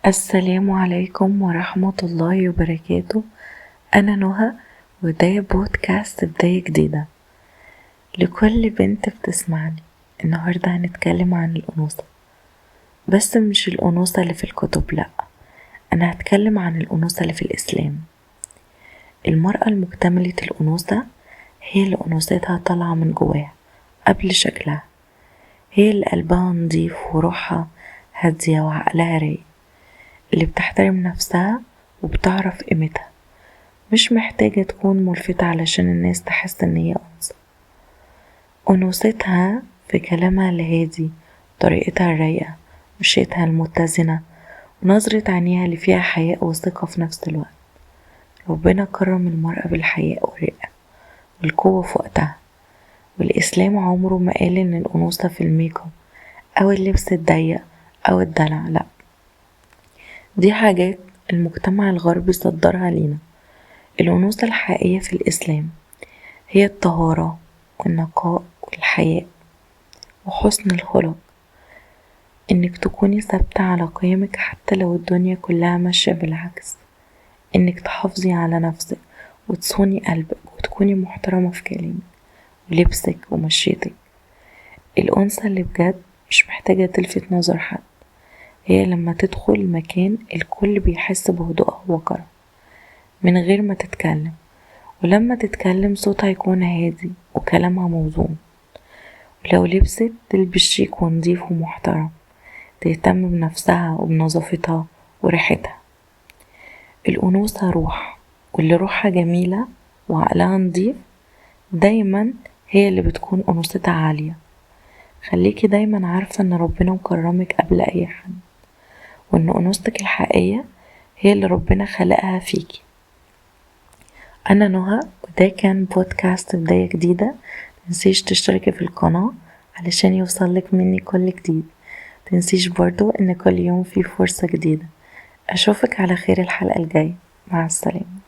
السلام عليكم ورحمة الله وبركاته. أنا نهى وده بودكاست بداية جديدة لكل بنت بتسمعني. النهاردة هنتكلم عن الأنوثة، بس مش الأنوثة اللي في الكتب، لأ، أنا هتكلم عن الأنوثة اللي في الإسلام. المرأة المكتملة الأنوثة هي اللي أنوثتها طالعة من جواها قبل شكلها، هي اللي قلبها نضيف وروحها هادية وعقلها رايق، اللي بتحترم نفسها وبتعرف قيمتها، مش محتاجة تكون ملفتة علشان الناس تحس ان هي أنثى. أنوثتها في كلامها الهادي، طريقتها الرايقة، مشيتها المتزنة، ونظرة عينيها اللي فيها حياء وثقة في نفس الوقت. ربنا كرم المرأة بالحياء والرقة والقوة في وقتها، والإسلام عمره ما قال إن الأنوثة في الميك اب أو اللبس الضيق أو الدلع، لأ، دي حاجات المجتمع الغربي صدرها لينا. الأنوثة الحقيقية في الإسلام هي الطهارة والنقاء والحياء وحسن الخلق، إنك تكوني ثابتة على قيمك حتى لو الدنيا كلها ماشية بالعكس، إنك تحافظي على نفسك وتصوني قلبك وتكوني محترمة في كلامك ولبسك ومشيتك. الأنثى اللي بجد مش محتاجة تلفت نظر حد، هي لما تدخل مكان الكل بيحس بهدوءها ووقارها من غير ما تتكلم، ولما تتكلم صوتها يكون هادي وكلامها موزون، ولو لبست تلبس شيك ونضيف ومحترم، تهتم بنفسها وبنظافتها وريحتها. الأنوثة روح، واللي روحها جميلة وعقلها نضيف دايما هي اللي بتكون أنوثتها عالية. خليكي دايما عارفة ان ربنا مكرمك قبل اي حد، وان أنوثتك الحقيقية هي اللي ربنا خلقها فيكي. أنا نهى وده كان بودكاست بداية جديدة. متنسيش تشتركي في القناة علشان يوصلك مني كل جديد. متنسيش برضو ان كل يوم في فرصة جديدة. أشوفك على خير الحلقة الجاية. مع السلامة.